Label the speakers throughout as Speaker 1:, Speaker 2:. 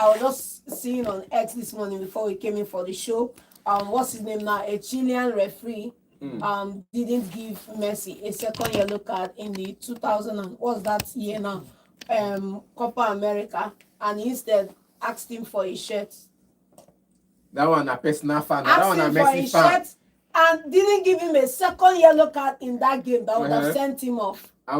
Speaker 1: I was just seeing on X this morning before we came in for the show. What's his name now? A Chilean referee didn't give Messi a second yellow card in the 2000 and what's that year now? Copa America, and instead asked him for a shirt.
Speaker 2: That one a personal fan.
Speaker 1: Asked
Speaker 2: That one a
Speaker 1: him for
Speaker 2: Messi
Speaker 1: a
Speaker 2: fan.
Speaker 1: shirt and didn't give him a second yellow card in that game that would have sent him off. If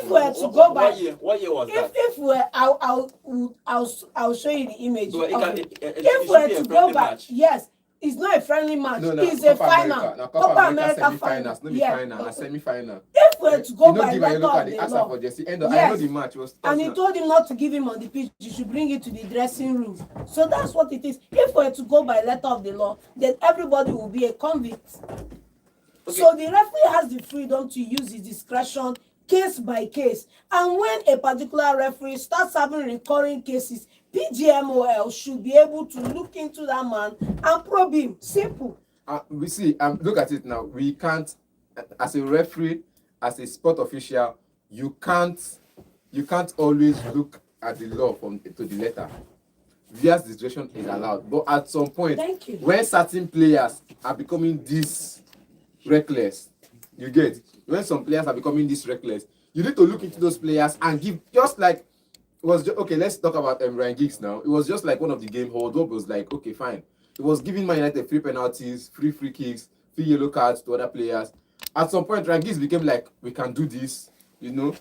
Speaker 1: we were to go by,
Speaker 3: what year was that?
Speaker 1: If we were, I'll show you the image.
Speaker 3: So
Speaker 1: if we were to go by, yes, it's not a friendly match.
Speaker 2: No,
Speaker 1: it's a final.
Speaker 2: No,
Speaker 1: Copa America
Speaker 2: final. No,
Speaker 1: yeah.
Speaker 2: final. A semi-final.
Speaker 1: If we were to go by
Speaker 2: letter
Speaker 1: of
Speaker 2: the
Speaker 1: the law,
Speaker 2: for Jesse. I know the match was.
Speaker 1: And he told him not to give him on the pitch. You should bring it to the dressing room. So that's what it is. If we were to go by letter of the law, then everybody will be a convict. Okay. So the referee has the freedom to use his discretion case by case, and when a particular referee starts having recurring cases, PGMOL should be able to look into that man and probe him. Simple.
Speaker 2: We see. Look at it now. We can't, as a referee, as a sport official, you can't always look at the law to the letter. Vias discretion is allowed, but at some point, when certain players are becoming this reckless, you get. When some players are becoming this reckless, you need to look into those players and give, just like it was okay. Let's talk about Ryan Giggs now. It was just like one of the game hold up was like, okay, fine. It was giving Man United free penalties, free kicks, free yellow cards to other players. At some point, Ryan Giggs became like, we can do this, and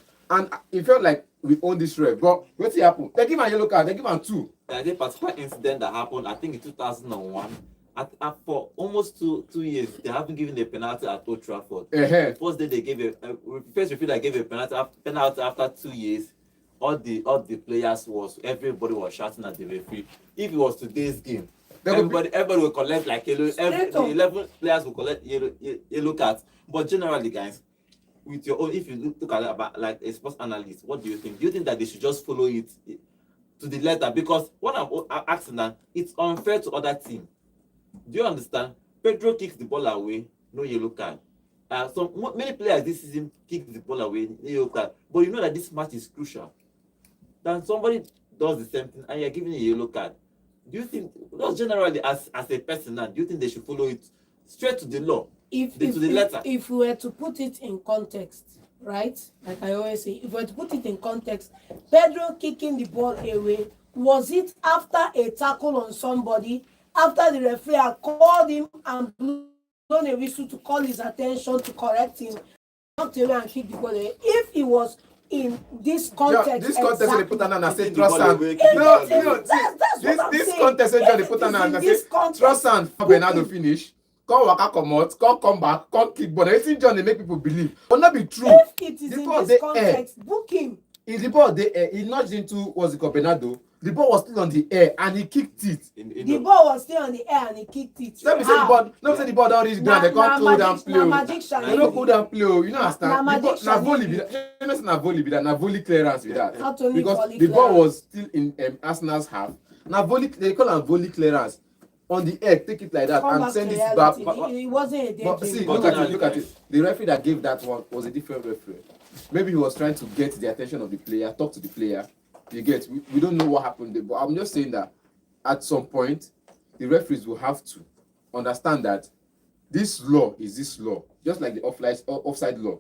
Speaker 2: it felt like we own this ref. But what's happened? They give him a yellow card. They give him 2.
Speaker 3: There's a particular incident that happened, I think in 2001. For almost two years, they haven't given a penalty at Old Trafford. First day they gave first referee that gave a penalty after 2 years. All the players everybody was shouting at the referee. If it was today's game, everybody will collect like yellow. The 11 players will collect yellow cards. But generally, guys, with your own, if you look at it about like a sports analyst, what do you think? Do you think that they should just follow it to the letter? Because what I'm asking now, it's unfair to other teams. Do you understand? Pedro kicks the ball away, no yellow card. So many players this season kick the ball away, no yellow card. But you know that this match is crucial. Then somebody does the same thing and you're giving a yellow card. Do you think, not generally as a person now, do you think they should follow it straight to the law? To the letter? If
Speaker 1: we were to put it in context, right? Like I always say, if we were to put it in context, Pedro kicking the ball away, was it after a tackle on somebody? After the referee had called him and blown a whistle to call his attention to correct him, knocked away and kicked the ball away. If he was in this context,
Speaker 2: this context they put an and say trust and this context they put an and say trust and Bernardo finish. Come waka come back, come kick ball. Everything John they make people believe, but not be true.
Speaker 1: If it is in this context, book him.
Speaker 2: If the ball he nudged into what's it called Bernardo. The ball was still on the air and he kicked it.
Speaker 1: The ball was still on the air and he kicked it.
Speaker 2: Let me say the ball down this ground. They can't cool down play. They don't cool down play. You know understand? Na volley be that. You know na volley be that. Na volley clearance with that. Because the ball was still in Arsenal's half. Na volley. They call it volley clearance. On the air, take it like that and send it back.
Speaker 1: It wasn't a dead game.
Speaker 2: See, look at it. The referee that gave that one was a different referee. Maybe he was trying to get the attention of the player, talk to the player. You get, we don't know what happened there, but I'm just saying that at some point, the referees will have to understand that this law is this law, just like the offside law.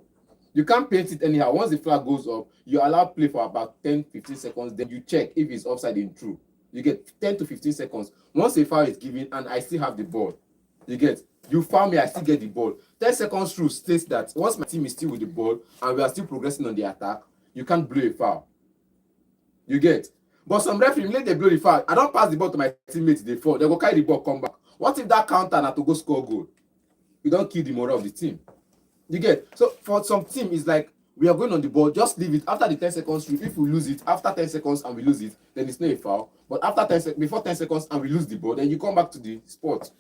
Speaker 2: You can't paint it anyhow. Once the flag goes up, you allow play for about 10-15 seconds, then you check if it's offside in true. You get 10 to 15 seconds. Once a foul is given and I still have the ball, you get, you foul me, I still get the ball. 10 seconds rule states that once my team is still with the ball and we are still progressing on the attack, you can't blow a foul. You get. But some referee, let they blow the foul. I don't pass the ball to my teammates, they fall. They go carry the ball, come back. What if that counter not to go score goal? You don't kill the morale of the team. You get. So for some team, it's like we are going on the ball, just leave it after the 10 seconds. If we lose it after 10 seconds and we lose it, then it's not a foul. But after before 10 seconds and we lose the ball, then you come back to the spot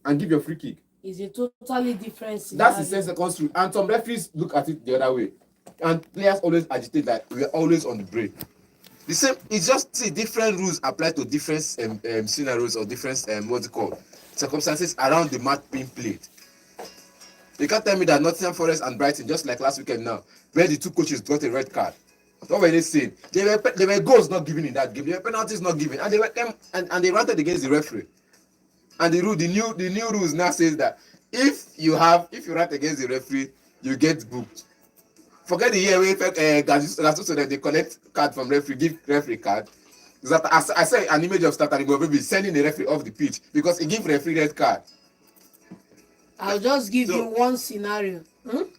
Speaker 2: and give your free kick.
Speaker 1: It's a totally different scenario.
Speaker 2: That's the 10 seconds rule. And some referees look at it the other way. And players always agitate like we are always on the break. The same, it's just different rules apply to different scenarios or different circumstances around the match being played. You can't tell me that Nottingham Forest and Brighton, just like last weekend now, where the two coaches got a red card. What were they saying? There were goals not given in that game. There were penalties not given, and they were and they ranted against the referee. And the new rules now says that if you rant against the referee, you get booked. Forget the year where Gasuso that they collect card from referee, give referee card. That I saw an image of Zlatan Ibrahimovic sending the referee off the pitch because he give referee red card.
Speaker 1: I'll just give you one scenario.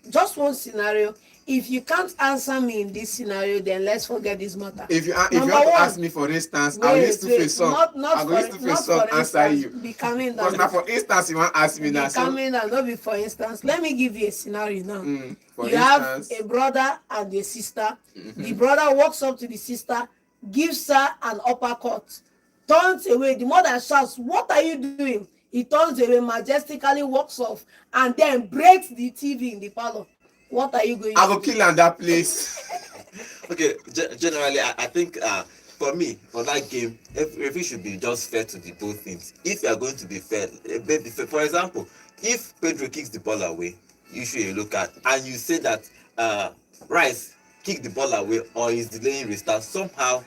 Speaker 1: Just one scenario. If you can't answer me in this scenario, then let's forget this matter.
Speaker 2: If you want to ask me, for instance, I'll use to face some. I'll use to face some answer you.
Speaker 1: Be coming down.
Speaker 2: Because now, for instance, you want to ask me now.
Speaker 1: Be coming down, not be for instance. Let me give you a scenario now.
Speaker 2: You
Speaker 1: have a brother and a sister. The brother walks up to the sister, gives her an uppercut, turns away. The mother shouts, "What are you doing?" He turns away, majestically walks off, and then breaks the TV in the parlor. What are you going to do?
Speaker 2: I will kill on that place.
Speaker 3: Okay, generally, I think for me, for that game, referee should be just fair to the both teams. If you are going to be fair, for example, if Pedro kicks the ball away, you should look at, and you say that Rice kicked the ball away or is delaying restart, somehow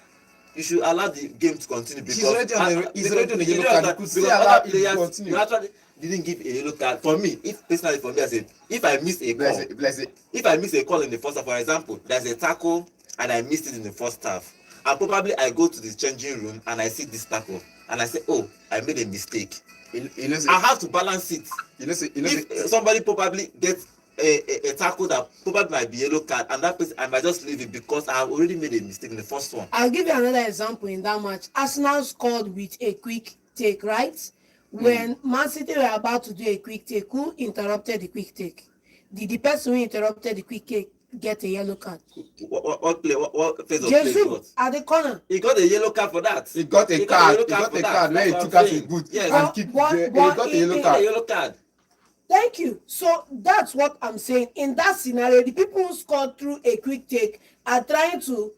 Speaker 3: you should allow the game to continue because
Speaker 2: he's already on a yellow card. You could still allow it to continue.
Speaker 3: You actually didn't give a yellow card. For me, personally for me, I said if I miss a call, if I miss a call in the first half, for example, there's a tackle and I missed it in the first half, and probably I go to the changing room and I see this tackle and I say, oh, I made a mistake. I have to balance it. If somebody probably gets a tackle that probably might be yellow card, and that person I might just leave it because I have already made a mistake in the first one.
Speaker 1: I'll give you another example in that match. Arsenal scored with a quick take, right? When Man City were about to do a quick take, who interrupted the quick take? Did the person who interrupted the quick take get a yellow card?
Speaker 3: What phase of
Speaker 1: Jesus at the corner.
Speaker 3: He got a yellow card for that.
Speaker 2: He got a card. He got a card where he took out his boot and kicked. He got a yellow card.
Speaker 1: Thank you. So that's what I'm saying. In that scenario, the people who scored through a quick take are trying to,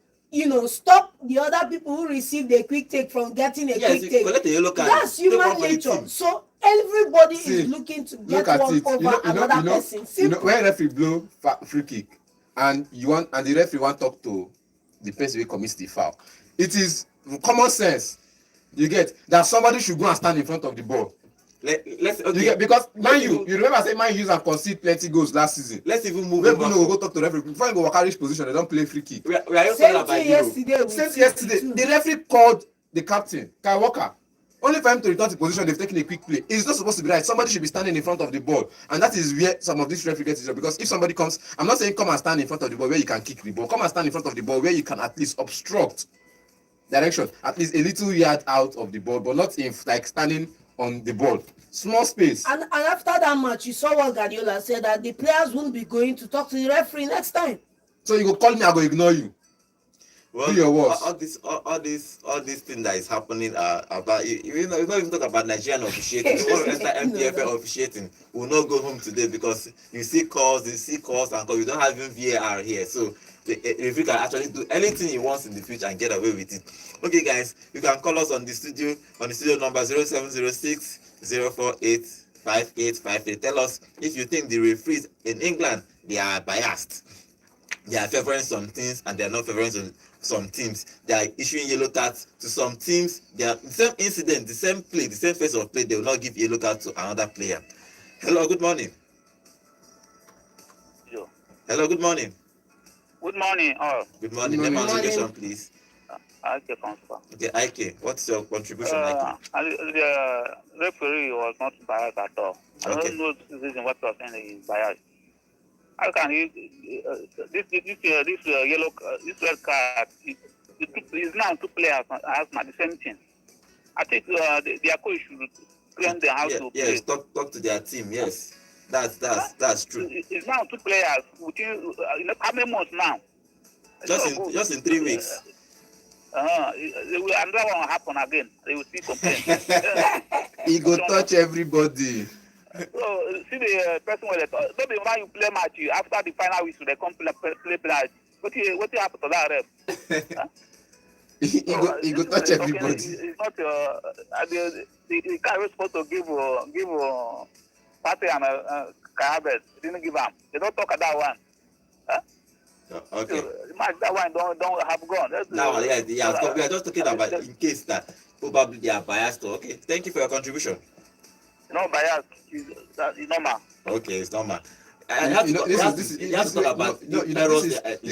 Speaker 1: stop the other people who received a quick take from getting a quick take.
Speaker 3: Collect a yellow card.
Speaker 1: That's human nature. So everybody is looking to get one over another person.
Speaker 2: When referee blow free kick and the referee want to talk to the person who commits the foul, it is common sense. You get that somebody should go and stand in front of the ball. Because you remember I said Man U and concede plenty goals last season.
Speaker 3: Let's even move.
Speaker 2: Maybe we go talk to the referee before you go carry position. They don't play free kick.
Speaker 3: We are
Speaker 1: Same thing yesterday.
Speaker 2: The referee called the captain Kyle Walker only for him to return to position. They've taken a quick play. It's not supposed to be right. Somebody should be standing in front of the ball, and that is where some of these referees get injured. Because if somebody comes, I'm not saying come and stand in front of the ball where you can kick the ball. Come and stand in front of the ball where you can at least obstruct direction, at least a little yard out of the ball, but not in like standing on the ball. Small space. And
Speaker 1: after that match, you saw what Guardiola said, that the players won't be going to talk to the referee next time.
Speaker 2: So you go call me, I go ignore you.
Speaker 3: Well,
Speaker 2: do your worst.
Speaker 3: all this thing that is happening about you know, not even talk about Nigerian officiating. The one enter MPFL officiating will not go home today because you see calls, and calls. You don't have even VAR here, so the referee can actually do anything he wants in the future and get away with it. Okay, guys, you can call us on the studio number 0706 048 5858. Tell us if you think the referees in England, they are biased. They are favoring some teams and they are not favoring some teams. They are issuing yellow cards to some teams. They are the same incident, the same play, the same phase of play. They will not give yellow card to another player. Hello, good morning. Hello, good morning.
Speaker 4: Good morning, all.
Speaker 3: Good morning. Name and location, please.
Speaker 4: Ike Consular.
Speaker 3: Okay, Ike, what's your contribution, Ike?
Speaker 4: The referee was not biased at all. I don't know the reason what you're saying is biased. How can this red card is now two players as the same thing. I think their coach should train them how to play.
Speaker 3: Yes, talk to their team. Yes, that's true.
Speaker 4: It's now two players within how many months now?
Speaker 3: Just in 3 weeks.
Speaker 4: Another one will happen again. They will see complaints.
Speaker 2: He go touch everybody.
Speaker 4: So see the person when don't be when you play match after the final whistle they come play match. What happen to that ref?
Speaker 2: He go touch everybody.
Speaker 4: It's not the guy was supposed to give Party and Carabao. Didn't give him. They don't talk about that one.
Speaker 3: Okay.
Speaker 4: The match that one don't have gone.
Speaker 3: Now, so we are just talking about in case that probably they are biased. Okay, thank you for your contribution.
Speaker 4: No bias. It's normal.
Speaker 3: Okay, it's normal.
Speaker 2: This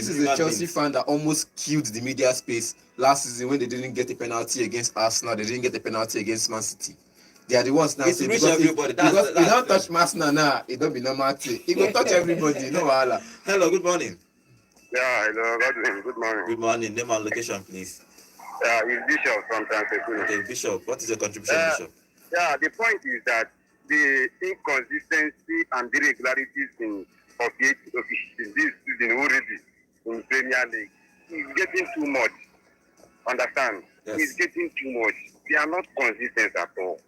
Speaker 2: is a Chelsea
Speaker 3: beings.
Speaker 2: fan that almost killed the media space last season when they didn't get a penalty against Arsenal. They didn't get a penalty against Man City. They are the ones now saying because you don't touch Arsenal now, it don't be normal thing. It will touch everybody. No wahala.
Speaker 3: Hello, good morning.
Speaker 5: Yeah, hello, good morning.
Speaker 3: Good morning. Name and location, please.
Speaker 5: Yeah, it's Bishop from Tanzania.
Speaker 3: Okay, Bishop. What is your contribution, Bishop?
Speaker 5: Yeah, the point is that the inconsistency and irregularities of this season already in Premier League is getting too much. Understand?
Speaker 3: Yes.
Speaker 5: It's getting too much. They are not consistent at all.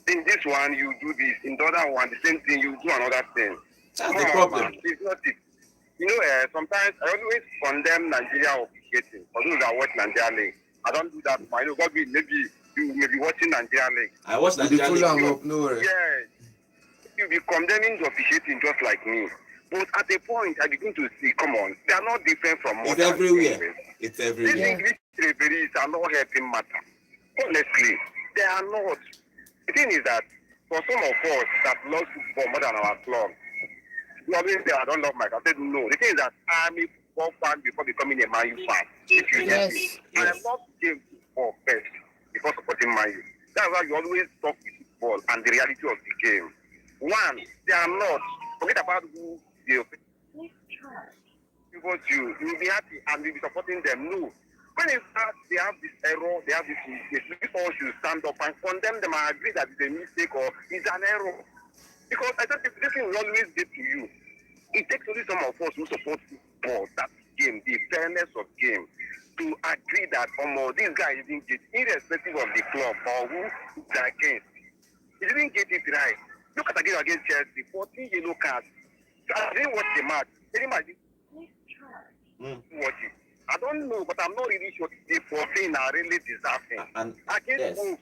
Speaker 5: In this one, you do this. In the other one, the same thing, you do another thing.
Speaker 3: That's the problem.
Speaker 5: Man, it's not it. You know, sometimes I always condemn Nigeria officiating. For those that watch Nigeria League, I don't do that. I know God will maybe you may be watching Nigeria League.
Speaker 3: I watch Nigeria League.
Speaker 2: No worry.
Speaker 5: Yes. You'll be condemning the officiating just like me. But at a point, I begin to see, come on, they are not different from
Speaker 3: It's everywhere. It's
Speaker 5: These
Speaker 3: everywhere.
Speaker 5: English referees are not helping matter. Honestly, they are not. The thing is that for some of us that love football more than our club, you always say, I don't love my club. I said, no. The thing is that I'm a football fan before becoming a Man U fan. If you get me. I love game football first before supporting Man U. That's why you always talk with football and the reality of the game. One, they are not. Forget about who they because you will be happy and you'll be supporting them. No. When in fact they have this error, they have this mistake, people should stand up and condemn them and agree that it's a mistake or it's an error. Because I think this thing will always get to you. It takes only some of us who support football, that game, the fairness of game, to agree that this guy didn't get, irrespective of the club or who is against, he didn't get it right. Look at the game against Chelsea, 14 yellow cards. So I didn't watch the match. Any match, watch it. I don't know, but I'm not really sure if the 14 are really deserving.
Speaker 3: And
Speaker 5: Against who?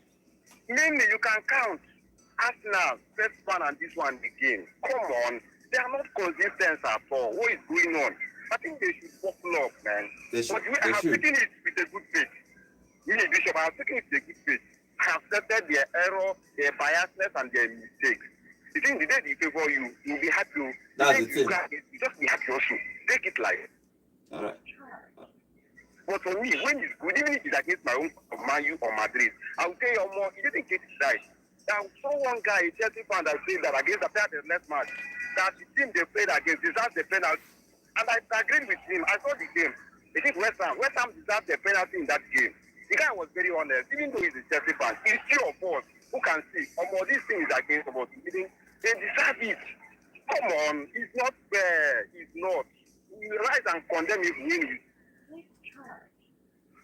Speaker 5: Mainly, you can count Arsenal, first one, and this one again. Come on, they are not consistent at all. What is going on? I think they should buckle up, man. But I have taken it with a good faith. Bishop, I have taken it with a good faith. I have accepted their error, their biasness, and their mistakes. The thing, the day they favor you, you'll be happy.
Speaker 3: That's the thing.
Speaker 5: You just be happy also. Take it like.
Speaker 3: All right.
Speaker 5: But for me, when it's good, even if it's against my own Man U or Madrid, I will tell you more, he didn't get it right. There was one guy, a Chelsea fan, that said that against the player the next match, that the team they played against deserved the penalty. And I agreed with him. I saw the game. I think West Ham deserved the penalty in that game. The guy was very honest, even though he's a Chelsea fan. He's few of us who can see, this thing is against us. They deserve it. Come on, it's not fair. It's not. You rise and condemn if we win.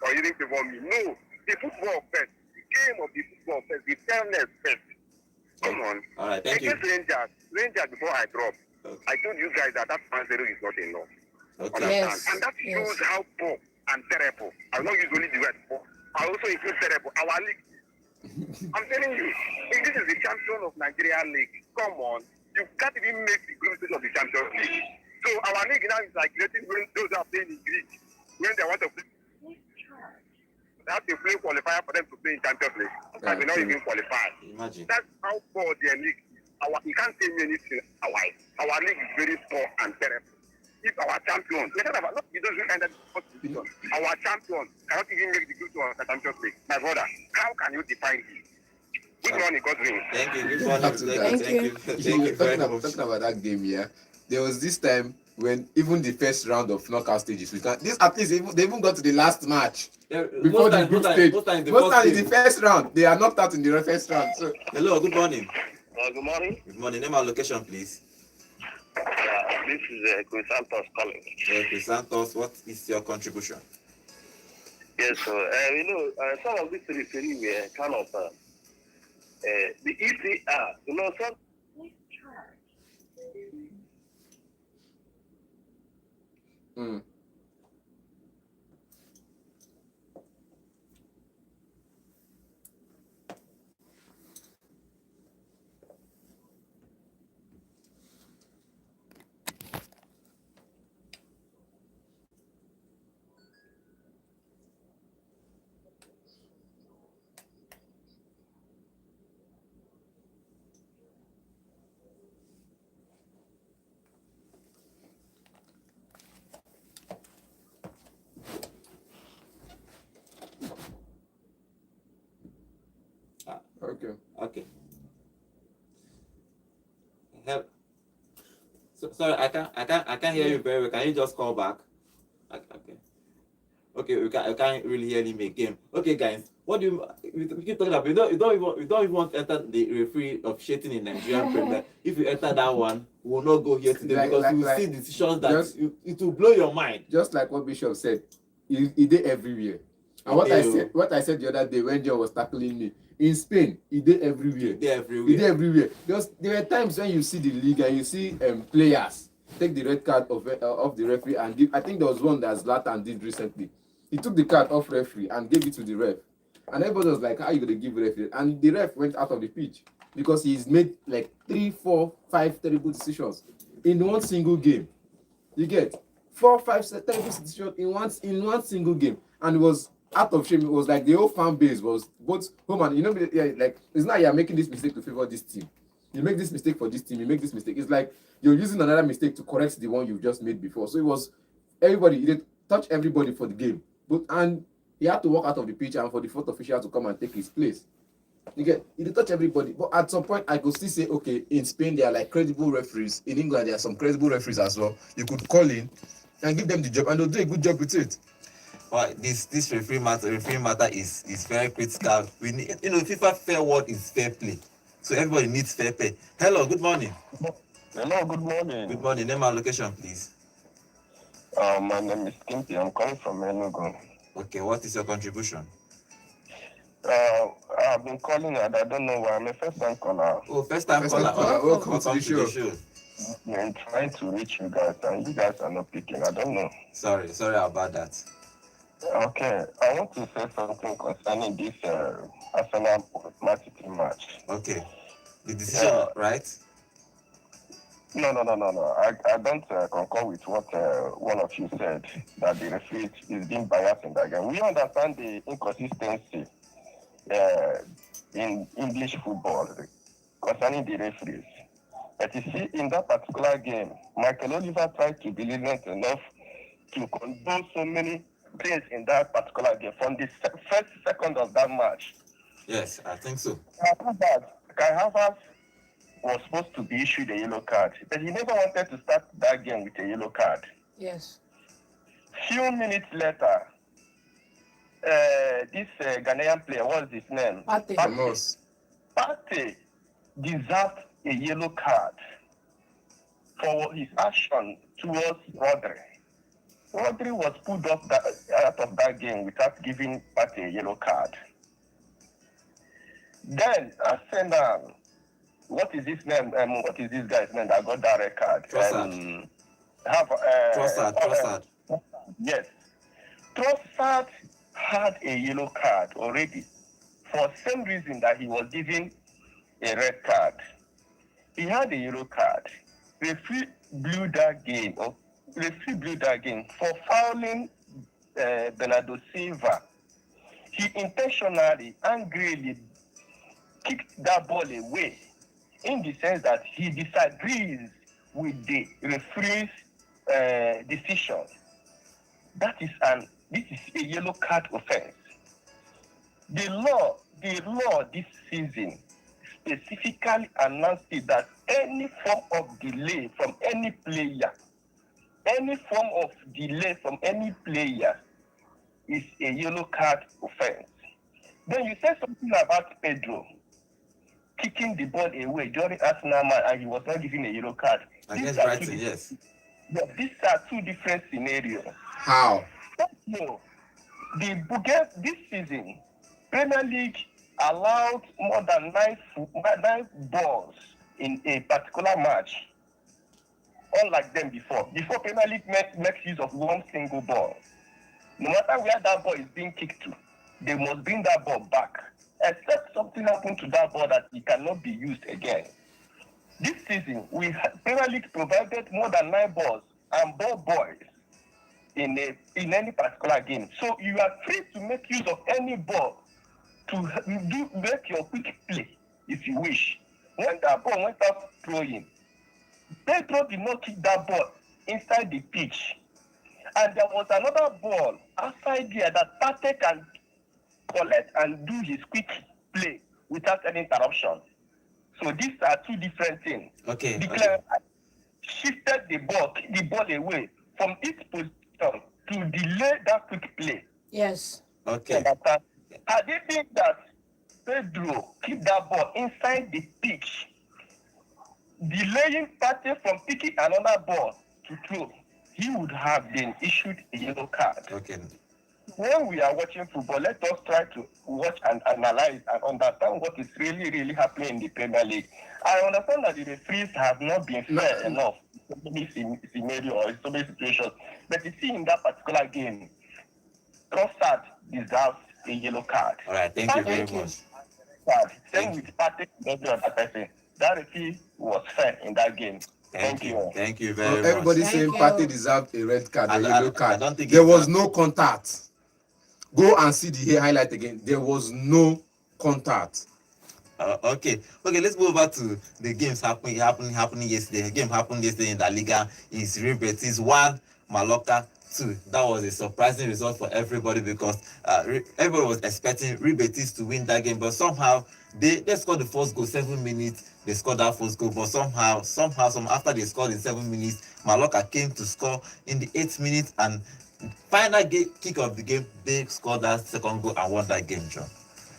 Speaker 5: Or you didn't favor me. No, the football first. The game of the football first. The fairness first. Come on.
Speaker 3: All right, thank you.
Speaker 5: Rangers, before I drop,
Speaker 3: Okay.
Speaker 5: I told you guys that 1-0 is not enough.
Speaker 3: Okay.
Speaker 1: Yes.
Speaker 5: And that shows how poor and terrible. I will not use only the word poor. I also include terrible. Our league. I'm telling you, if this is the champion of Nigeria League, come on. You can't even make the group stage of the Champions League. So our league now is like letting those who are playing in Greek when they want to play. They have to play qualifier for them to play in Champions League. And they not even qualify.
Speaker 3: Imagine.
Speaker 5: That's how poor their league is. You can't say anything. Our league is very poor and terrible. If our champion, our champion cannot even make the group of the Champions League, my brother, how can you define this? Good morning, Godwin.
Speaker 3: Thank you. Good morning. Thank you. Thank you very much.
Speaker 2: Talking about that game, yeah. There was this time when even the first round of knockout stages, at least they even got to the last match.
Speaker 3: Yeah,
Speaker 2: Before the group stage. Most time in the first round, they are knocked out in the first round. So
Speaker 3: hello, good morning.
Speaker 5: Good morning.
Speaker 3: Good morning. Name and location, please.
Speaker 5: This is Chris Santos calling.
Speaker 3: Chris Santos, what is your contribution?
Speaker 5: Yes, so some of these referees were kind of the ECR, some.
Speaker 2: Mm.
Speaker 3: Okay. Help. Sorry, I can't hear you very well. Can you just call back? Okay. Okay, we can't really hear him again. Okay, guys, what do we keep talking about? We don't even want to enter the referee officiating in Nigerian Premier. If you enter that one, we will not go here today because you will see decisions that it will blow your mind.
Speaker 2: Just like what Bishop said, he did everywhere. And what I said the other day when John was tackling me, in Spain, he did everywhere. He did everywhere. There were times when you see the league and you see players take the red card off the referee and give. I think there was one that Zlatan did recently. He took the card off referee and gave it to the ref. And everybody was like, how are you going to give referee? And the ref went out of the pitch because he's made like 3, 4, 5 terrible decisions in one single game. You get 4, 5 terrible decisions in one single game. And it was out of shame. It was like the whole fan base was both home and, like, it's not you're making this mistake to favor this team. You make this mistake for this team, you make this mistake. It's like you're using another mistake to correct the one you've just made before. So it was everybody, he did touch everybody for the game. And he had to walk out of the pitch and for the fourth official to come and take his place. He did touch everybody. But at some point, I could still say, okay, in Spain, there are like credible referees. In England, there are some credible referees as well. You could call in and give them the job, and they'll do a good job with it.
Speaker 3: Well, this referee matter is very critical. We need, FIFA fair word is fair play. So everybody needs fair play. Hello, good morning.
Speaker 5: Hello, good morning.
Speaker 3: Good morning. Name and location, please.
Speaker 5: My name is Kimpi. I'm calling from Enugu.
Speaker 3: Okay, what is your contribution?
Speaker 5: I've been calling and I don't know why. I'm a first-time caller.
Speaker 3: Oh, first-time caller.
Speaker 2: Welcome to the show.
Speaker 5: I'm trying to reach you guys and you guys are not picking. I don't know.
Speaker 3: Sorry about that.
Speaker 5: Okay, I want to say something concerning this Arsenal Man City match.
Speaker 3: Okay, the decision, right?
Speaker 5: No. I don't concur with what one of you said, that the referee is being biased in that game. We understand the inconsistency in English football concerning the referees. But you see, in that particular game, Michael Oliver tried to be lenient enough to condone so many things in that particular game from the first second of that match.
Speaker 3: Yes, I think so.
Speaker 5: Kai Havertz was supposed to be issued a yellow card, but he never wanted to start that game with a yellow card.
Speaker 1: Yes.
Speaker 5: Few minutes later, this Ghanaian player, what's his name? Partey deserved a yellow card for his action towards Rodri. Rodri was pulled off out of that game without giving Partey a yellow card. Then Arsenal, what is his name? What is this guy's name that got that red card?
Speaker 3: Trossard.
Speaker 5: Yes. Trossard had a yellow card already for the same reason that he was given a red card. He had a yellow card. Referee blew that game for fouling Bernardo Silva. He intentionally, angrily kicked that ball away in the sense that he disagrees with the referee's decision. This is a yellow card offense. The law this season specifically announced it that any form of delay from any player is a yellow card offense. Then you said something about Pedro kicking the ball away during Arsenal match and he was not given a yellow card.
Speaker 3: Against Brighton, yes.
Speaker 5: Yeah, these are two different scenarios.
Speaker 2: How?
Speaker 5: No. This season, Premier League allowed more than nine balls in a particular match. Unlike them before. Before, Premier League makes use of one single ball. No matter where that ball is being kicked to, they must bring that ball back. Except something happened to that ball that it cannot be used again. This season, Premier League provided more than 9 balls and ball boys in any particular game. So you are free to make use of any ball to make your quick play if you wish. When that ball went out throwing, Pedro did not kick that ball inside the pitch. And there was another ball outside there that Partey can collect and do his quick play without any interruption. So these are two different things.
Speaker 3: Okay.
Speaker 5: The clear shifted the ball, kicked the ball away from its position to delay that quick play.
Speaker 1: Yes.
Speaker 3: Okay.
Speaker 5: I did think that Pedro keep that ball inside the pitch, delaying Partey from picking another ball to throw. He would have been issued a yellow card.
Speaker 3: Okay.
Speaker 5: When we are watching football, let us try to watch and analyze and understand what is really, really happening in the Premier League. I understand that the referees have not been fair enough in this scenario or in so many situations. But you see, in that particular game, Trossard deserves a yellow card.
Speaker 3: All right, thank you very much.
Speaker 5: Same with Patrick, every other person. That referee was fair in that game. Thank you.
Speaker 3: Thank you very much.
Speaker 2: Everybody saying Partey deserved a red card, a yellow card.
Speaker 3: I don't think
Speaker 2: there was no contact. Go and see the highlight again. There was no contact.
Speaker 3: Okay, let's move over to the games happening yesterday. The game happened yesterday in La Liga. Is Real Betis 1, Mallorca 2. That was a surprising result for everybody because everybody was expecting Real Betis to win that game, but somehow they scored the first goal 7 minutes. They scored that first goal, but somehow after they scored in 7 minutes, Mallorca came to score in the 8th minute, and final kick of the game, they scored that second goal and won that game, John.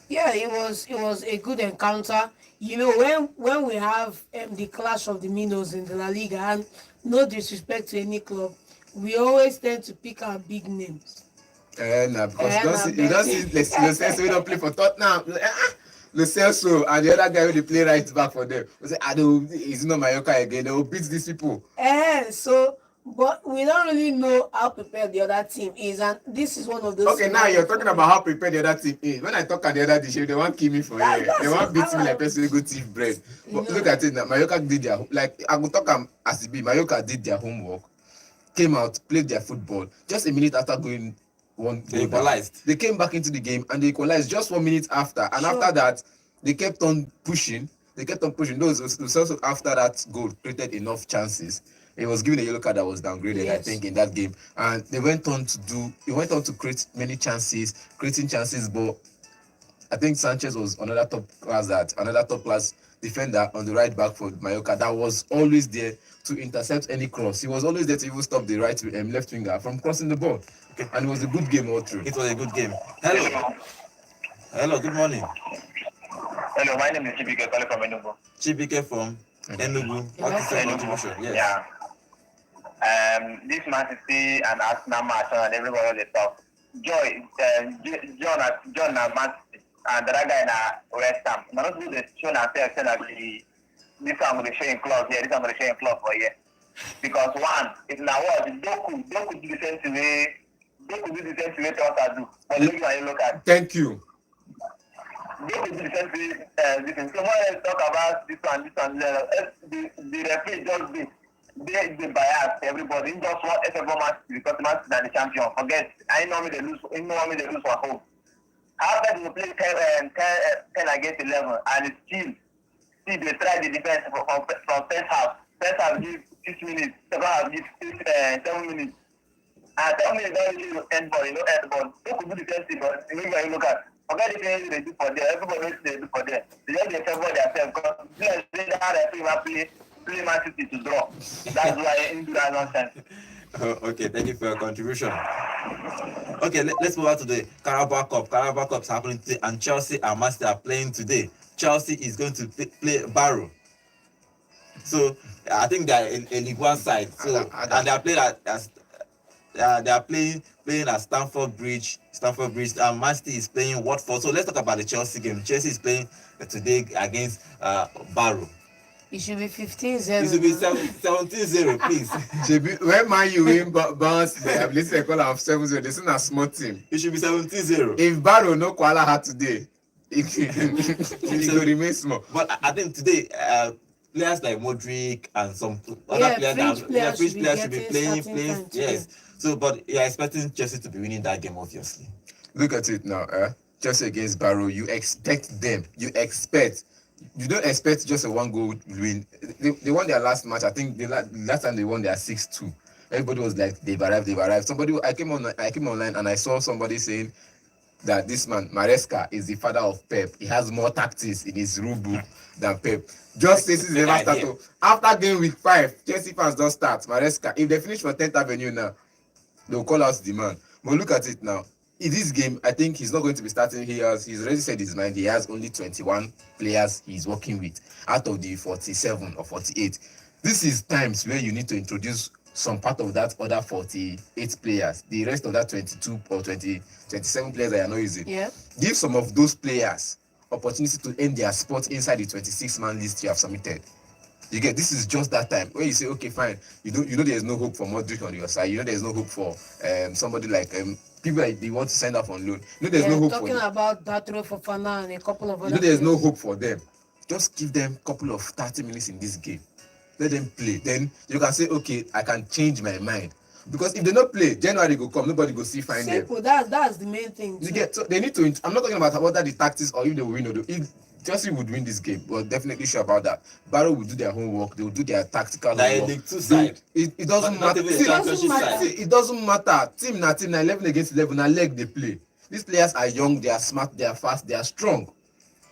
Speaker 1: Yeah, it was a good encounter. You know, when we have the clash of the Minos in the La Liga, and no disrespect to any club, we always tend to pick our big names.
Speaker 2: Because you don't see Lo Celso, we don't play for Tottenham. Lo Celso and the other guy will play right back for them. We say, it's not Mallorca again. They will beat these people.
Speaker 1: But we don't really know how prepared the other team is, and this is one of those.
Speaker 2: Okay, now you're talking about how prepared the other team is. When I talk at the other dish, they won't kill me for it. They won't beat me like person good thief bread. But look at it now. Mallorca did their I will talk as it be. Mallorca did their homework, came out, played their football. Just a minute after going one,
Speaker 3: they equalized.
Speaker 2: They came back into the game and they equalized just 1 minute after. And after that, they kept on pushing. Those also after that goal created enough chances. He was given a yellow card that was downgraded, I think, in that game. And they went on to create many chances, but I think Sanchez was another top class defender on the right back for Mallorca that was always there to intercept any cross. He was always there to even stop the left winger from crossing the ball. Okay. And it was a good game all through.
Speaker 3: It was a good game. Hello, good morning.
Speaker 5: Hello, my name is Chibike calling from Enugu.
Speaker 3: Chibike from Enugu. What is your contribution? Yes.
Speaker 5: Yeah. This Man City and Arsenal match and everybody was talk. John and Man City and the other guy in West Ham. Now let's do the show and tell that this one will show in club here, this one will show in club for here. Because one, if now what Doku do the same way Trossard do. But look at.
Speaker 2: Thank you.
Speaker 5: Doku do the same way So when I talk about this one, the referee just be. They bias everybody. In just one FFO match because Man City are the champion. Forget, I normally they lose for home. After they play 10 against 11, and it's still they try the defense from first half. First half give 6 minutes, second half give 7 minutes. And 7 minutes don't really end ball, end ball. They could do the same thing, but when you look at forget the things they do for them. Everybody knows they do for them. They just favor themselves because they don't have to play Man City to draw. That's why I do that nonsense.
Speaker 3: Okay, thank you for your contribution. Okay, let's move on to the Carabao Cup. Carabao Cup is happening today, and Chelsea and Man City are playing today. Chelsea is going to play Barrow. So I think they are a League One side. So and they are playing at Stamford Bridge. And Man City is playing Watford. So let's talk about the Chelsea game. Chelsea is playing today against Barrow.
Speaker 1: It should be 15-0.
Speaker 3: It should be 17-0, please.
Speaker 2: When Man U win bounce, they have listed a call of 7-0. This is a small team.
Speaker 3: It should be 17-0.
Speaker 2: If Barrow no Kuala had today, it will remain small.
Speaker 3: But I think today, players like Modric and some other players should be playing. Yes. So, but you're expecting Chelsea to be winning that game, obviously.
Speaker 2: Look at it now. Chelsea against Barrow. You expect them. You don't expect just a 1-goal win. They won their last match. I think the last time they won their 6-2. Everybody was like, they've arrived. I came online and I saw somebody saying that this man, Maresca, is the father of Pep. He has more tactics in his rule book than Pep. Just since he's never started. After game week 5, Chelsea fans don't start. Maresca, if they finish for 10th Avenue now, they'll call out the man. But look at it now. In this game, I think he's not going to be starting. He's already said his mind. He has only 21 players he's working with out of the 47 or 48. This is times where you need to introduce some part of that other 48 players. The rest of that 22 or 27 players that are not using.
Speaker 1: Yeah.
Speaker 2: Give some of those players opportunity to earn their spot inside the 26-man list you have submitted. You get, this is just that time where you say, okay, fine. You know there's no hope for Modric on your side. You know there's no hope for somebody like people that they want to sign up on loan. You know there's no hope for them.
Speaker 1: Talking about Datro Fofana and a couple of other.
Speaker 2: You know there's no hope for them. Just give them a couple of 30 minutes in this game. Let them play. Then you can say, okay, I can change my mind. Because if they don't play, January go come, nobody go see find
Speaker 1: Simple.
Speaker 2: them.
Speaker 1: That's the main thing.
Speaker 2: You get, so they need to. I'm not talking about whether the tactics or if they will win or if Chelsea would win this game, but definitely sure about that. Barrow will do their homework. They will do their tactical homework. It doesn't matter. It doesn't matter. Team na 11 against 11. Na leg they play. These players are young. They are smart. They are fast. They are strong.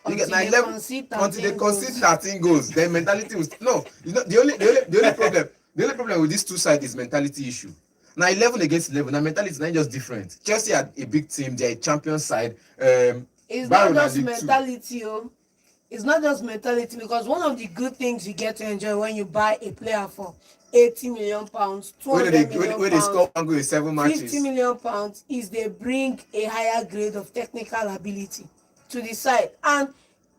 Speaker 2: You get 11 until they concede 13 goals. Their mentality was no. You know the only problem. The only problem with these two sides is mentality issue. Now 11 against 11, now mentality is not just different. Chelsea are a big team, they're a champion side.
Speaker 1: It's not just mentality, it's not just mentality, because one of the good things you get to enjoy when you buy a player for 80 million pounds, 200 million
Speaker 2: when they score one goal in 7 matches,
Speaker 1: 50 million pounds, is they bring a higher grade of technical ability to the side. And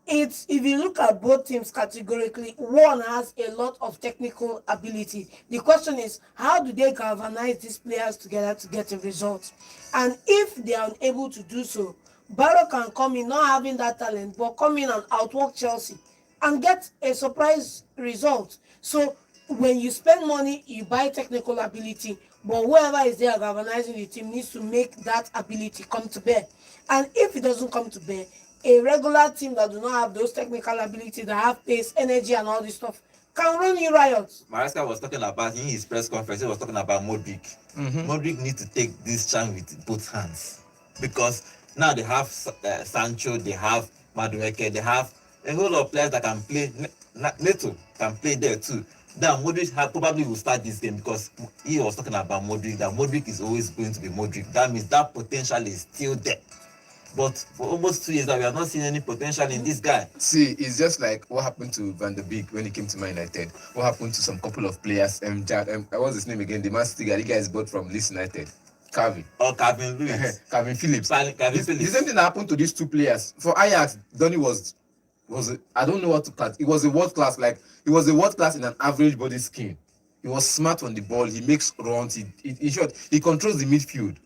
Speaker 1: it's, if you look at both teams categorically, one has a lot of technical ability. The question is, how do they galvanize these players together to get a result? And if they are unable to do so, Barrow can come in not having that talent, but come in and outwork Chelsea and get a surprise result. So when you spend money, you buy technical ability, but whoever is there galvanizing the team needs to make that ability come to bear. And if it doesn't come to bear, a regular team that do not have those technical ability, that have pace, energy, and all this stuff, can run you riots.
Speaker 3: Maresca was talking about, in his press conference, he was talking about Modric. Modric needs to take this chance with both hands. Because now they have Sancho, they have Madueke, they have a whole lot of players that can play. Neto can play there too. Then Modric probably will start this game, because he was talking about Modric, that Modric is always going to be Modric. That means that potential is still there. But for almost 2 years now, we have not seen any potential in this guy.
Speaker 2: See, it's just like what happened to Van der Beek when he came to Man United. What happened to some couple of players? What's his name again? The Man City guy. The guy is bought from Leeds United. Calvin.
Speaker 3: Or Calvin Lewis.
Speaker 2: Calvin Phillips.
Speaker 3: Phillips.
Speaker 2: The same thing that happened to these two players. For Ajax, Donny was I don't know what to cut. It was a world class. Like, he was a world class in an average body scheme. He was smart on the ball. He makes runs. In short, he controls the midfield.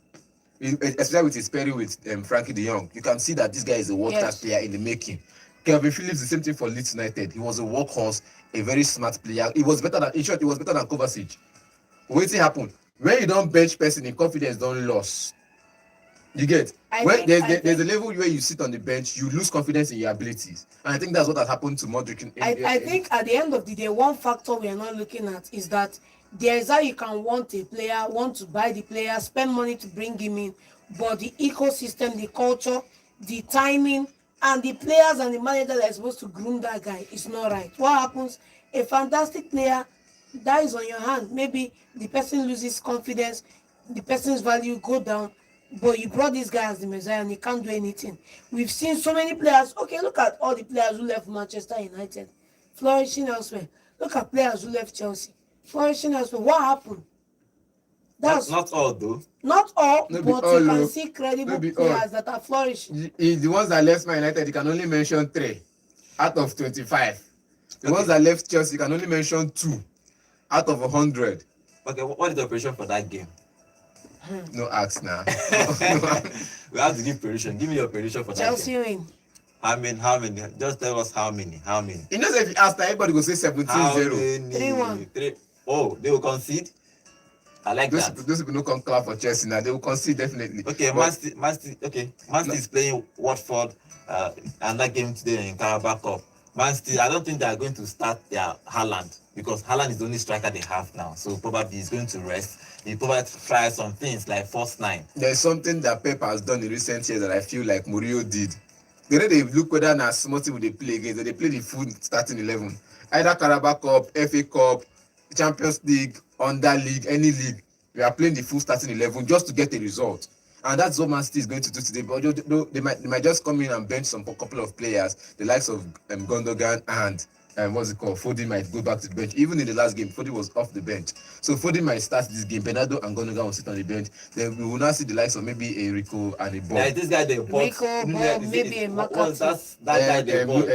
Speaker 2: Especially with his pairing with Frankie de Jong, you can see that this guy is a world-class player in the making. Calvin Phillips, the same thing for Leeds United. He was a workhorse, a very smart player. He was better than Kovacic. What happened? When you don't bench person in confidence, don't lose. You get? There's a level where you sit on the bench, you lose confidence in your abilities. And I think that's what has happened to Modric.
Speaker 1: I think at the end of the day, one factor we are not looking at is that there is how you can want a player, want to buy the player, spend money to bring him in, but the ecosystem, the culture, the timing, and the players and the manager that is supposed to groom that guy is not right. What happens? A fantastic player dies on your hand. Maybe the person loses confidence, the person's value go down, but you brought this guy as the Messiah and he can't do anything. We've seen so many players. Okay, look at all the players who left Manchester United, flourishing elsewhere. Look at players who left Chelsea, flourishing elsewhere. What happened? That's
Speaker 3: not all though.
Speaker 1: Not all,
Speaker 2: No,
Speaker 1: but
Speaker 2: all,
Speaker 1: you can see credible players that are flourishing.
Speaker 2: The ones that left Man United, you can only mention 3 out of 25. The ones that left Chelsea, you can only mention 2 out of 100.
Speaker 3: Okay, what is the operation for that game?
Speaker 2: No ask now.
Speaker 3: We have to give prediction. Give me your prediction for
Speaker 1: Chelsea
Speaker 3: that game.
Speaker 1: win.
Speaker 3: How many? Just tell us how many.
Speaker 2: You know, if you ask, everybody will say 17-0.
Speaker 1: 3-1.
Speaker 3: Oh, they will concede? I like that.
Speaker 2: Those people don't come clap for Chelsea now. They will concede definitely.
Speaker 3: Okay, Man City is playing Watford and that game today in Carabao Cup. Man City, I don't think they are going to start their Haaland. because Haaland is the only striker they have now. So probably he's going to rest. He'll probably try some things like first nine.
Speaker 2: There's something that Pep has done in recent years that I feel like Mourinho did. The way they look whether na small team they play against, they play the full starting 11. Either Carabao Cup, FA Cup, Champions League, Under League, any league. We are playing the full starting 11 just to get a result. And that's what Man City is going to do today. But they might just come in and bench some couple of players, the likes of Gundogan and Foden might go back to the bench. Even in the last game, Foden was off the bench. So Foden might start this game. Bernardo and Gundogan will sit on the bench. Then we will now see the likes of maybe a Rico and a Bob.
Speaker 3: Yeah, this guy they bought.
Speaker 1: Rico, Bob, maybe a Makati.
Speaker 3: That guy they bought.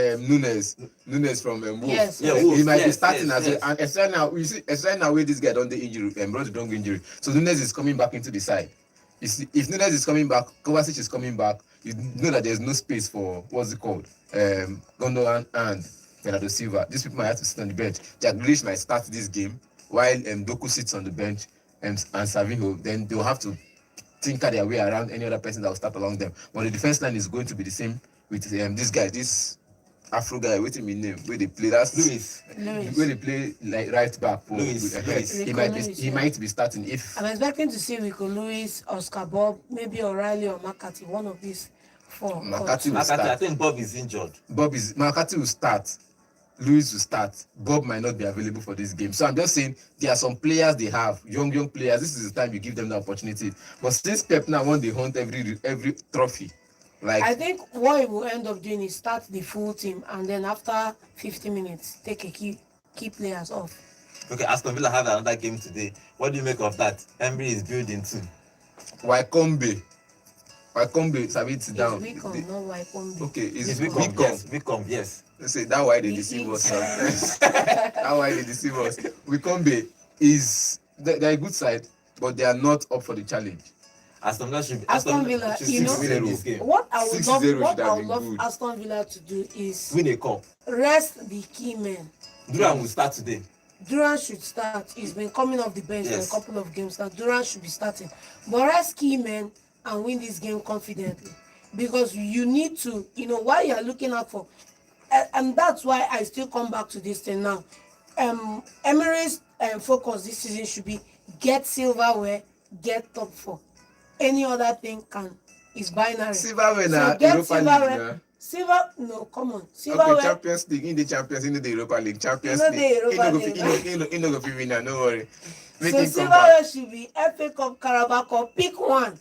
Speaker 2: Nunes from Wolves.
Speaker 1: Yes.
Speaker 3: Yeah,
Speaker 2: He
Speaker 3: Wolves,
Speaker 2: might be
Speaker 3: yes,
Speaker 2: starting
Speaker 3: yes,
Speaker 2: as well.
Speaker 3: yes.
Speaker 2: And except now, you see, except now where this guy done the injury, brought the wrong injury. So Nunes is coming back into the side. You see, if Nunes is coming back, Kovacic is coming back, you know that there's no space for Gundogan and Bernardo Silva. These people might have to sit on the bench. Jack Grealish might start this game while Doku sits on the bench and Savinho. Then they'll have to tinker their way around any other person that will start along them. But the defense line is going to be the same with this guy, this Afro guy, what's his name? Where they play that's
Speaker 3: Luis.
Speaker 2: Where they play like right back.
Speaker 3: Luis.
Speaker 2: He might be starting if
Speaker 1: I'm expecting to see Rico Lewis, Oscar Bob, maybe O'Reilly or Makati, one of these four.
Speaker 2: Makati will start.
Speaker 3: I think Bob is injured.
Speaker 2: Makati will start. Luis will start. Bob might not be available for this game. So I'm just saying there are some players they have, young players. This is the time you give them the opportunity. But since Pep now want they hunt every trophy. Like
Speaker 1: I think what he will end up doing is start the full team and then after 50 minutes take a key players off.
Speaker 3: Okay, Aston Villa have another game today. What do you make of that? Emery is building too.
Speaker 2: Wycombe, Sabi sit down.
Speaker 1: It's Wickham, not Wycombe.
Speaker 2: Okay,
Speaker 3: It's Wickham, yes.
Speaker 2: Let's say that's why they deceive us sometimes. That's why they deceive us. Wycombe is they're a good side, but they are not up for the challenge.
Speaker 3: Aston Villa,
Speaker 1: you know,
Speaker 3: this game.
Speaker 1: what I would
Speaker 2: 6-0
Speaker 1: love
Speaker 2: good.
Speaker 1: Aston Villa to do is
Speaker 3: Win a cup.
Speaker 1: rest the key men.
Speaker 3: Duran will start today.
Speaker 1: Duran should start. He's been coming off the bench
Speaker 3: Yes.
Speaker 1: for a couple of games now. Duran should be starting. But rest key men and win this game confidently. Because you need to, while you're looking out for, and that's why I still come back to this thing now. Emery's focus this season should be get silverware, get top 4. Any other thing is binary.
Speaker 2: Silverware
Speaker 1: So
Speaker 2: na
Speaker 1: get
Speaker 2: Europa
Speaker 1: silverware.
Speaker 2: League.
Speaker 1: No, come on.
Speaker 2: Okay,
Speaker 1: Silverware.
Speaker 2: Champions League, in the Champions, in the Europa League, Champions
Speaker 1: You know
Speaker 2: League.
Speaker 1: the Europa League,
Speaker 2: In the winner, no worry. Make
Speaker 1: So
Speaker 2: it come back.
Speaker 1: silverware should be FA Cup, Carabao Cup. Pick one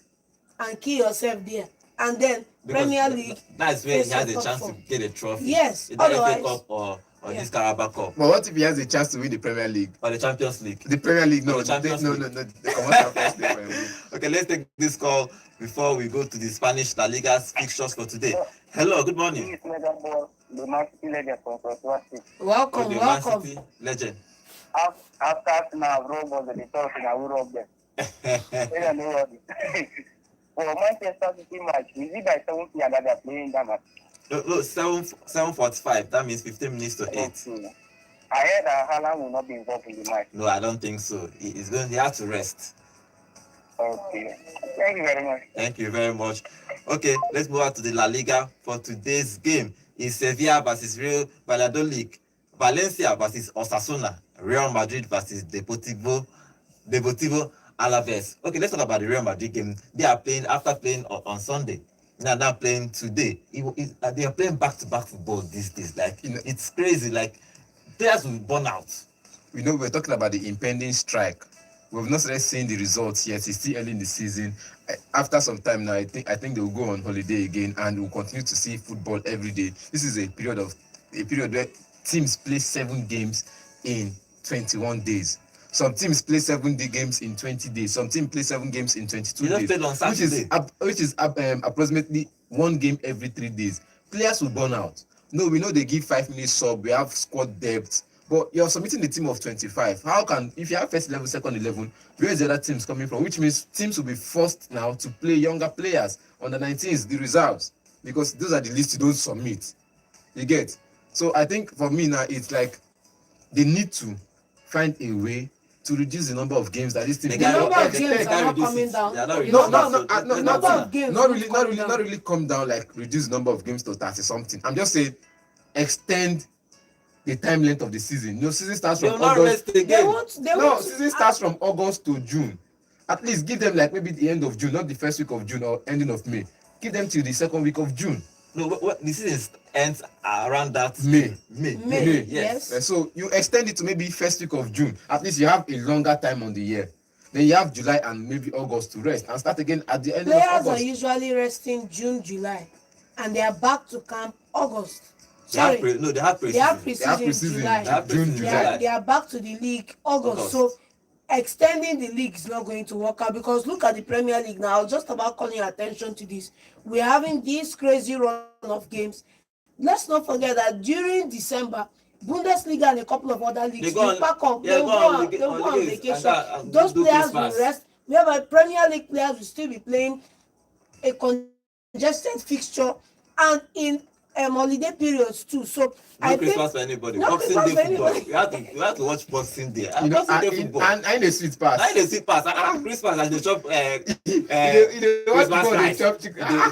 Speaker 1: and kill yourself there. And then
Speaker 3: Because
Speaker 1: Premier League.
Speaker 3: That's where he
Speaker 1: face
Speaker 3: has a
Speaker 1: top
Speaker 3: chance
Speaker 1: 4.
Speaker 3: to get a trophy.
Speaker 1: Yes,
Speaker 3: Either FA
Speaker 1: otherwise-
Speaker 3: Cup or
Speaker 1: Yeah.
Speaker 3: this Carabao Cup
Speaker 2: But what if he has a chance to win the Premier League?
Speaker 3: or the Champions League.
Speaker 2: The Premier League, no,
Speaker 3: The Champions
Speaker 2: no. They come out Champions League. Man.
Speaker 3: Okay, let's take this call before we go to the Spanish La Liga's fixtures for today. Hello, good morning.
Speaker 5: The Man City legend from Croatia.
Speaker 1: Welcome,
Speaker 3: The Man
Speaker 1: welcome.
Speaker 3: City legend.
Speaker 5: After now, Rome was the top in a Europe there. They don't know what it is. For Manchester City match, is it by 7 p.m. that they're playing that match?
Speaker 3: Look, 7:45. That means 15 minutes to 8.
Speaker 5: Okay. I heard that Haaland will not be involved in the match.
Speaker 3: No, I don't think so. He has to rest.
Speaker 5: Okay. Thank you very much.
Speaker 3: Thank you very much. Okay, let's move on to the La Liga for today's game. Is Sevilla versus Real Valladolid, Valencia versus Osasuna, Real Madrid versus Deportivo Alaves. Okay, let's talk about the Real Madrid game. They are playing after playing on Sunday. Now playing today. They are playing back-to-back football these days. Like it's crazy. Like players will burn out.
Speaker 2: We're talking about the impending strike. We've not started seeing the results yet. It's still early in the season. After some time now, I think they'll go on holiday again, and we'll continue to see football every day. This is a period where teams play 7 games in 21 days. Some teams play 7 games in 20 days. Some teams play 7 games in 22 days.
Speaker 3: Played on Saturday.
Speaker 2: Which is approximately 1 game every 3 days. Players will burn out. No, we know they give 5 minutes sub. We have squad depth. But you're submitting a team of 25. If you have first 11, second 11, where is the other teams coming from? Which means teams will be forced now to play younger players on the 19s, the reserves, because those are the lists you don't submit. You get? So I think for me now, it's like they need to find a way to reduce the number of games that this team.
Speaker 1: The number of games are not coming down.
Speaker 2: Not really come down, like reduce the number of games to 30 something. I'm just saying extend the time length of the season. Season starts
Speaker 3: They
Speaker 2: from
Speaker 3: will not
Speaker 2: August.
Speaker 3: rest again.
Speaker 2: Season starts from August to June. At least give them like maybe the end of June, not the first week of June or ending of May. Give them till the second week of June.
Speaker 3: No, the season ends around that
Speaker 2: May.
Speaker 3: Yes.
Speaker 2: So you extend it to maybe first week of June. At least you have a longer time on the year. Then you have July and maybe August to rest and start again at the end of August.
Speaker 1: Players are usually resting June, July, and they are back to camp August.
Speaker 3: They have preseason.
Speaker 1: They have preseason July. They are back to the league August. So extending the league is not going to work out, because look at the Premier League now. Just about calling your attention to this. We're having this crazy run of games. Let's not forget that during December, Bundesliga and a couple of other leagues will pack up. They'll go on vacation. Those players will rest. Whereby Premier League players will still be playing a congested fixture and in holiday periods too. So
Speaker 3: no Christmas for anybody. Boxing Day football. You have to watch Boxing Day. Boxing Day football.
Speaker 2: And I need sweet pass.
Speaker 3: Christmas and they chop
Speaker 2: Christmas rice.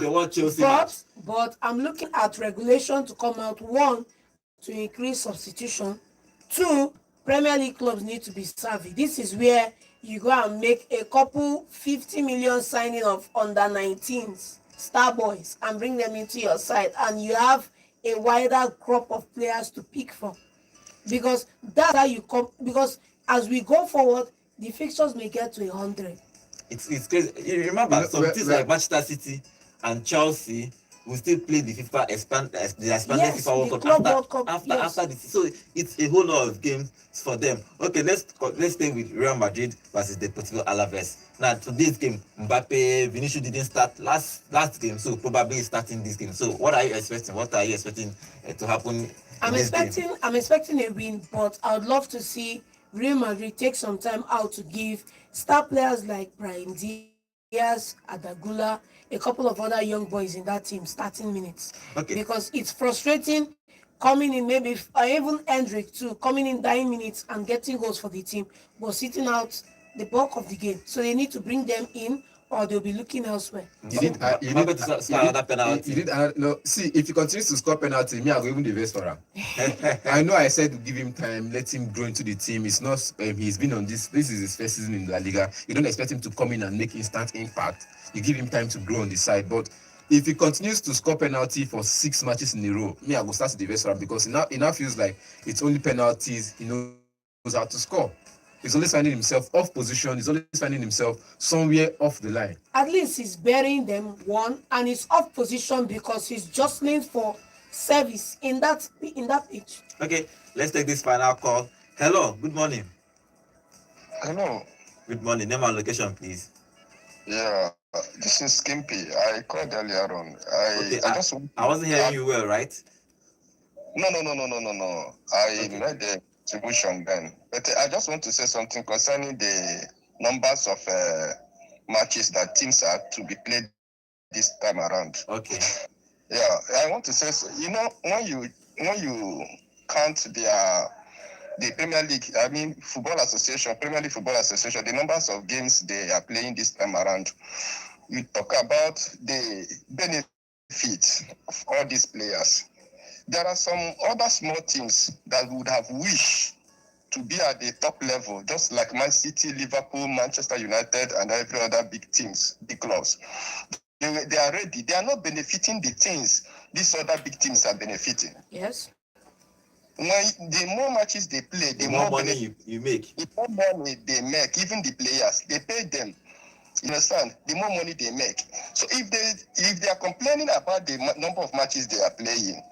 Speaker 3: They watch Chelsea.
Speaker 1: But I'm looking at regulation to come out. 1, to increase substitution. 2, Premier League clubs need to be savvy. This is where you go and make a couple 50 million signing of under 19s, star boys, and bring them into your side, and you have a wider crop of players to pick from. Because that's how you come. Because as we go forward, the fixtures may get to 100.
Speaker 3: It's crazy. You remember some teams like Manchester City and Chelsea will still play the expanded FIFA World Cup after this. So it's a whole lot of games for them. Okay, let's stay with Real Madrid versus Deportivo Alaves. Now today's game, Mbappe, Vinicius didn't start last game, so probably starting this game. So what are you expecting? What are you expecting to happen? I'm
Speaker 1: expecting a win, but I would love to see Real Madrid take some time out to give star players like Brahim Diaz, Adagula, a couple of other young boys in that team starting minutes.
Speaker 3: Okay.
Speaker 1: Because it's frustrating coming in, maybe even Hendrick too, coming in 9 minutes and getting goals for the team, but sitting out the bulk of the game. So they need to bring them in, or they'll be looking elsewhere.
Speaker 2: See, if he continues to score penalty, me, I'll even the best for him. I know I said to give him time, let him grow into the team. It's not, he's been on this is his first season in La Liga. You don't expect him to come in and make instant impact. You give him time to grow on the side. But if he continues to score penalty for 6 matches in a row, me, I will start to the best for him, because it now feels like it's only penalties he knows how to score. He's always finding himself off position. He's always finding himself somewhere off the line.
Speaker 1: At least he's burying them, one, and he's off position because he's jostling for service in that pitch.
Speaker 3: Okay, let's take this final call. Hello, good morning.
Speaker 5: Hello.
Speaker 3: Good morning. Name and location, please.
Speaker 5: Yeah, this is Skimpy. I called earlier on.
Speaker 3: I wasn't hearing you well, right?
Speaker 5: No. I made the contribution then. But I just want to say something concerning the numbers of matches that teams are to be played this time around.
Speaker 3: Okay.
Speaker 5: Yeah, I want to say, when you count the Premier League, Premier League Football Association, the numbers of games they are playing this time around, you talk about the benefits of all these players. There are some other small teams that would have wished to be at the top level, just like Man City, Liverpool, Manchester United, and every other big clubs. They are ready. They are not benefiting the things these other big teams are benefiting.
Speaker 1: Yes.
Speaker 5: When the more matches they play, the more
Speaker 3: money you make.
Speaker 5: The more money they make, even the players, they pay them. You understand? The more money they make. So if they are complaining about the number of matches they are playing,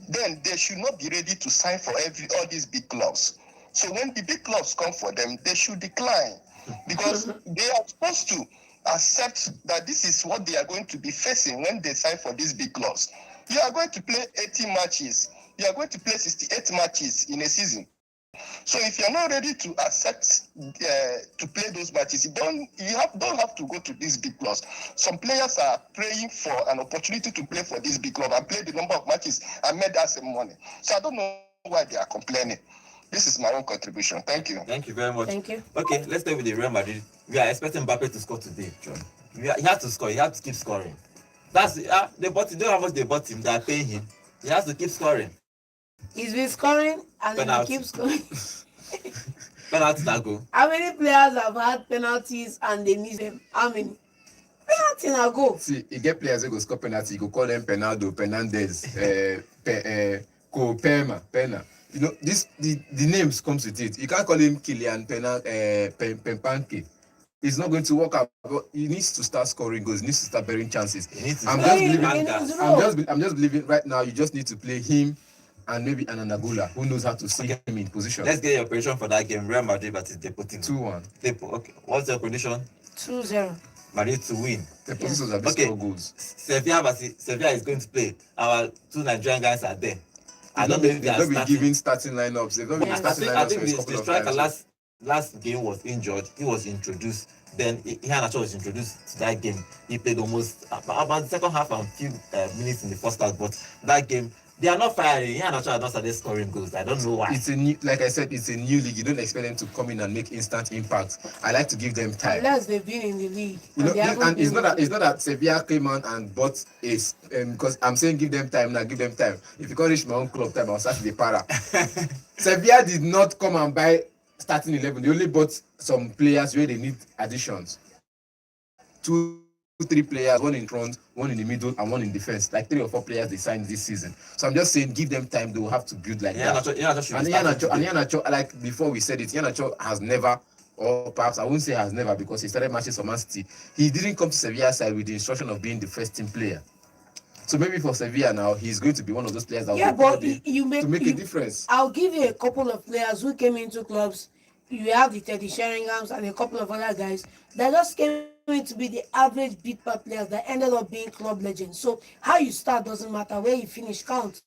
Speaker 5: then they should not be ready to sign for all these big clubs. So when the big clubs come for them, they should decline, because they are supposed to accept that this is what they are going to be facing when they sign for these big clubs. You are going to play 80 matches. You are going to play 68 matches in a season. So if you are not ready to accept to play those matches, you don't have to go to these big clubs. Some players are praying for an opportunity to play for this big club and play the number of matches and make that same money. So I don't know why they are complaining. This is my own contribution. Thank you.
Speaker 3: Thank you very much.
Speaker 1: Thank you.
Speaker 3: Okay, let's start with the Real Madrid. We are expecting Mbappe to score today, John. He has to score. He has to keep scoring. That's they bought him. Don't know how much they bought him. They are paying him. He has to keep scoring.
Speaker 1: He's been scoring and he
Speaker 3: Penalty.
Speaker 1: keeps scoring.
Speaker 3: Penalty na goal.
Speaker 1: How many players have had penalties and they miss them? How many? Penalty na goal.
Speaker 2: See, you get players who go score penalty, you go call them Penaldo, Penandez, Pena. You know, the names comes with it. You can't call him Kylian Pempanke. It's not going to work out. But he needs to start scoring goals. He needs to start bearing chances. I'm just believing right now. You just need to play him and maybe an Anagula who knows how to see him in position.
Speaker 3: Let's get your prediction for that game. Real Madrid versus Deportivo.
Speaker 2: 2-1.
Speaker 3: Okay. What's your prediction?
Speaker 1: 2-0.
Speaker 3: Madrid to win.
Speaker 2: Deportivo have scored goals.
Speaker 3: Sevilla is going to play. Our two Nigerian guys are there. I don't know if
Speaker 2: they've not been giving starting lineups. They've not been starting lineups.
Speaker 3: I think the striker last game was injured. He was introduced. Then Iheanacho was introduced to that game. He played almost about the second half and few minutes in the first half. But that game, they are not firing. Iheanacho has not started scoring goals. I don't know why.
Speaker 2: It's a new, like I said, it's a new league. You don't expect them to come in and make instant impact. I like to give them time.
Speaker 1: Unless they've been in the league.
Speaker 2: You know, and it's not that Sevilla came on and bought is because I'm saying give them time now. Give them time. If you can't reach my own club time, I'll start the para. Sevilla did not come and buy starting 11. They only bought some players where they need additions. 2-3 players, one in front, one in the middle, and one in defense. Like 3 or 4 players they signed this season. So I'm just saying, give them time. They will have to build like that. And Iheanacho, like before we said it, Iheanacho has never, or perhaps I wouldn't say has never, because he started matches for Man City. He didn't come to Sevilla side with the instruction of being the first team player. So maybe for Sevilla now, he's going to be one of those players that will make a difference.
Speaker 1: I'll give you a couple of players who came into clubs. You have the Teddy Sheringham's and a couple of other guys that just came in to be the average beat-per players that ended up being club legends. So how you start doesn't matter, where you finish counts.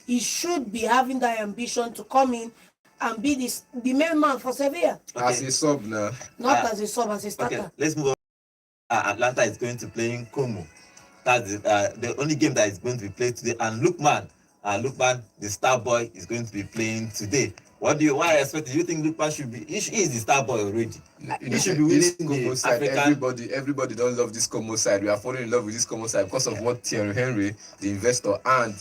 Speaker 1: He should be having that ambition to come in and be the main man for Sevilla.
Speaker 2: Okay. As a sub now.
Speaker 1: Not as a sub, as a starter.
Speaker 3: Okay, let's move on. Atlanta is going to play in Como. That's the only game that is going to be played today. And Lookman, the star boy, is going to be playing today. Why I expect? Do you think Lookman should be? He is the star boy already. He should be winning the
Speaker 2: side.
Speaker 3: African.
Speaker 2: Everybody don't love this Como side. We are falling in love with this Como side because of what Thierry Henry, the investor, and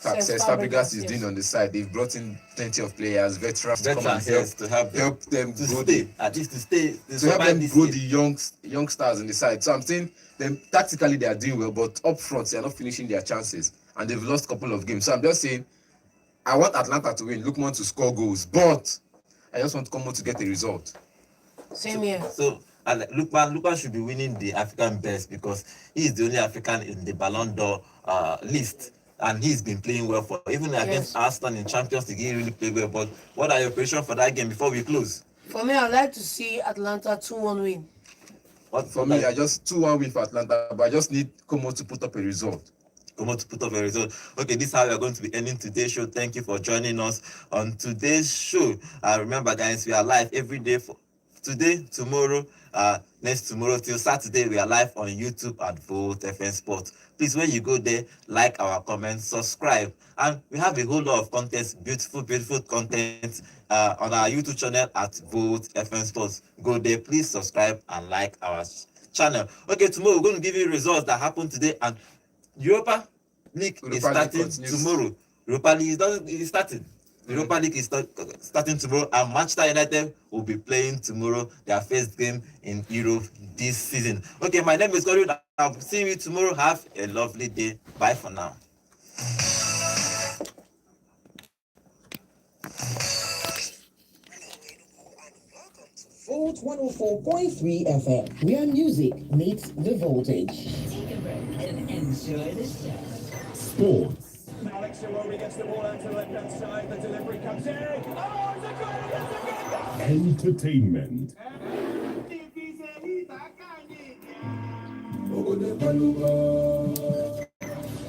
Speaker 2: Fabregas is doing on the side. They've brought in plenty of players, veterans to come and help them
Speaker 3: to
Speaker 2: grow
Speaker 3: stay. At least to
Speaker 2: help them grow the young stars in the side. So I'm saying them tactically they are doing well, but up front they are not finishing their chances, and they've lost a couple of games. So I'm just saying, I want Atlanta to win, Lookman to score goals, but I just want Como to get a result.
Speaker 1: Same here.
Speaker 3: So Lookman should be winning the African best because he is the only African in the Ballon d'Or list. And he's been playing well for even against Arsenal in Champions League. He really played well. But what are your predictions for that game before we close?
Speaker 1: For me, I'd like to see Atlanta 2-1 win.
Speaker 2: For me, I just 2-1 win for Atlanta, but I just need Como to put up a result. Okay, this is how we are going to be ending today's show. Thank you for joining us on today's show. Remember, guys, we are live every day for today, tomorrow, next tomorrow till Saturday. We are live on YouTube at Volt FM Sport. Please, when you go there, like our comments, subscribe, and we have a whole lot of content, beautiful content on our YouTube channel at Volt FM Sports. Go there, please subscribe and like our channel. Okay, tomorrow we're going to give you results that happened today, and Europa League is starting tomorrow. Europa League is starting. Europa League is starting tomorrow, and Manchester United will be playing tomorrow their first game in Europe this season. Okay, my name is Gordon. I'll see you tomorrow. Have a lovely day. Bye for now.
Speaker 6: Volt 104.3 FM, where music meets the voltage.
Speaker 7: Take a break and enjoy the show.
Speaker 6: Sports.
Speaker 8: Alex Iwobi gets the ball out to the left-hand side. The delivery comes in. Oh, it's a goal!
Speaker 9: Entertainment.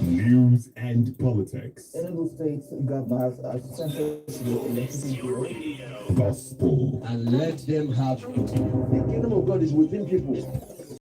Speaker 9: News and politics.
Speaker 10: Enugu State governors are sentenced to the electricity bureau.
Speaker 9: Gospel.
Speaker 10: And let them have it. The kingdom of God is within people.